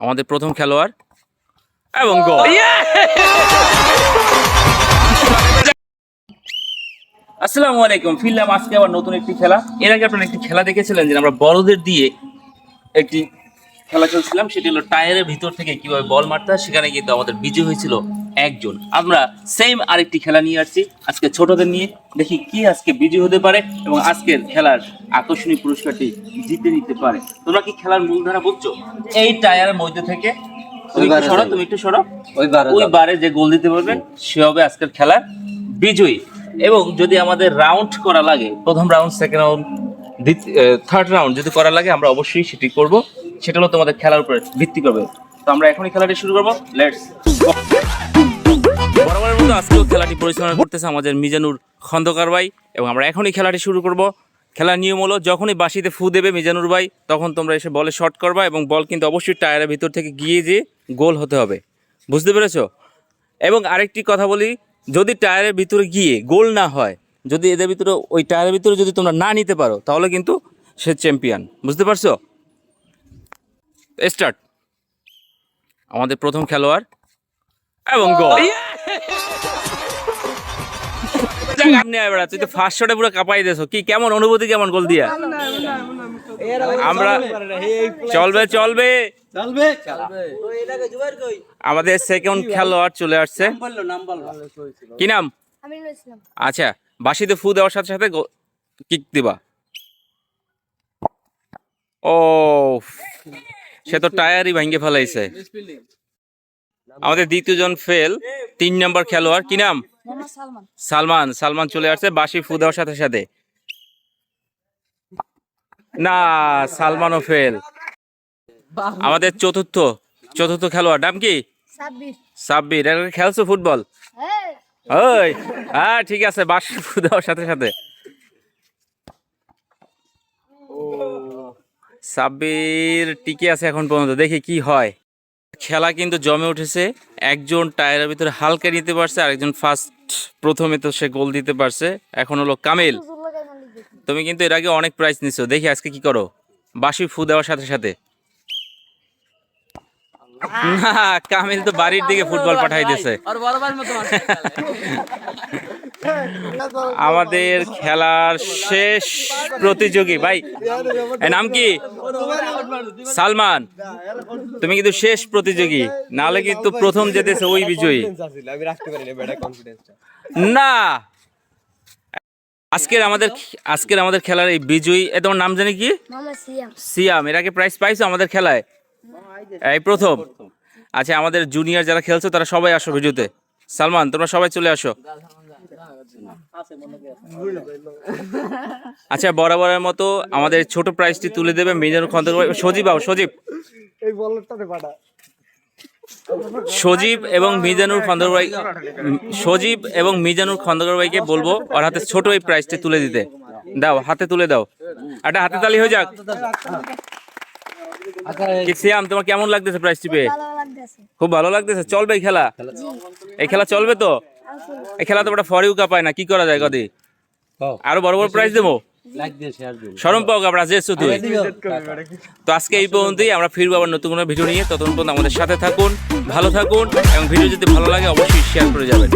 আমাদের প্রথম খেলোয়াড় এবং গোল। আসসালামু আলাইকুম, ফিরলাম আজকে আবার নতুন একটি খেলা। এর আগে আপনারা একটি খেলা দেখেছিলেন যে আমরা বড়দের দিয়ে একটি খেলা খেলছিলাম, সেটি হলো টায়ারের ভিতর থেকে কিভাবে বল মারতে হয়। সেখানে কিন্তু আমাদের বিজয় হয়েছিল একজন। আমরা সেম আরেকটি খেলা নিয়ে আসছি আজকে ছোটদের নিয়ে, দেখি কি আজকে বিজয় হতে পারে এবং আজকের খেলার আকর্ষণীয় পুরস্কারটি জিতে নিতে পারে। তোমরা কি খেলার মূলধারা বুঝছো? এই টায়ারের মধ্যে থেকে তুমি একটু সরো, ওই বারে যে গোল দিতে পারবে সে হবে আজকের খেলার বিজয়ী। এবং যদি আমাদের রাউন্ড করা লাগে, প্রথম round, second round, third round যদি করা লাগে, আমরা অবশ্যই সেটি করব। সেটা হলো তোমাদের খেলার উপরে ভিত্তি করবে। তো আমরা এখনই খেলাটি শুরু করবো। লেটস বরাবরের মতো আজকেও খেলাটি পরিচালনা করতেছে আমাদের মিজানুর খন্দকার ভাই, এবং আমরা এখনই খেলাটি শুরু করব। খেলার নিয়ম হলো, যখনই বাঁশিতে ফু দেবে মিজানুর ভাই, তখন তোমরা এসে বলে শট করবা এবং বল কিন্তু অবশ্যই টায়ারের ভিতর থেকে গিয়ে যে গোল হতে হবে। বুঝতে পেরেছো? এবং আরেকটি কথা বলি, যদি টায়ারের ভিতরে গিয়ে গোল না হয়, যদি এদের ভিতরে ওই টায়ারের ভিতরে যদি তোমরা না নিতে পারো, তাহলে কিন্তু সে চ্যাম্পিয়ন। বুঝতে পারছো? স্টার্ট। আমাদের প্রথম খেলোয়াড় এবং গোল। তুই তো ফার্স্ট শটে পুরো কাঁপাই দিয়েছো। কি কেমন অনুভূতি, কেমন গোল দিয়া? আমরা চলবে চলবে আমাদের সেকেন্ড খেলোয়াড় চলে আসছে। কি নাম? আচ্ছা, বাঁশিতে ফু দেওয়ার সাথে সাথে কিক দিবা। ও, সে তো টায়ারই ভাঙ্গে ফেলাইছে। আমাদের দ্বিতীয় জন ফেল, 3 নম্বর খেলোয়াড়। কি নাম? সালমান। সালমান চলে আসছে বাঁশি ফু দেওয়ার সাথে সাথে। না, সালমানও ফেল। আমাদের চতুর্থ খেলোয়াড় নাম কি? সাব্বির। খেলছো ফুটবল? ওই হ্যাঁ, ঠিক আছে, বাঁশি ফু দেওয়ার সাথে সাথে। সাব্বির টিকে আছে এখন পর্যন্ত, দেখি কি হয়। খেলা কিন্তু জমে উঠেছে। একজন টায়ারের ভিতরে হালকা নিতে পারছে, আরেকজন প্রথমে তো সে গোল দিতে পারছে। এখন হলো কামিল। তুমি কিন্তু এর আগে অনেক প্রাইজ নিছো, দেখি আজকে কি করো। বাঁশি ফু দেওয়ার সাথে সাথে। না, কামিল তো বাড়ির দিকে ফুটবল পাঠাই দিয়েছে। আমাদের খেলার শেষ প্রতিযোগী ভাই, নাম কি? সালমান। তুমি কিন্তু শেষ প্রতিযোগী, নাহলে কিন্তু প্রথম যেতেছে ওই বিজয়ী। না, আজকের আমাদের খেলার এই বিজয়ী, তোমার নাম জানি কি? সিয়াম। এর আগে প্রাইজ পাইছো আমাদের খেলায়? এই প্রথম। আচ্ছা, আমাদের জুনিয়র যারা খেলছো তারা সবাই আসো ভিডিওতে। সালমান, তোমরা সবাই চলে আসো। আচ্ছা, বরাবরের মতো আমাদের ছোট প্রাইজটি তুলে দেবে মিজানুর খন্দকার ভাই। সজীব এবং মিজানুর খন্দকার ভাইকে বলবো ওর হাতে ছোট এই প্রাইজটি তুলে দিতে। দাও, হাতে তুলে দাও। একটা হাতে তালি হয়ে যাক। সিয়াম, তোমার কেমন লাগতেছে প্রাইজটি পেয়ে? খুব ভালো লাগতেছে। চলবে এই খেলা? এই খেলা চলবে তো? এই খেলা তো একটা ফরিউ কাপায় না, কি করা যায়? কদি আরো বড় বড় প্রাইজ দেবো, শরম পাও আমরা যেছো তুই। তো আজকে এই পর্যন্তই, আমরা ফিরবো আবার নতুন কোনো ভিডিও নিয়ে। ততক্ষণ পর্যন্ত আমাদের সাথে থাকুন, ভালো থাকুন, এবং ভিডিও যদি ভালো লাগে অবশ্যই শেয়ার করে যাবেন।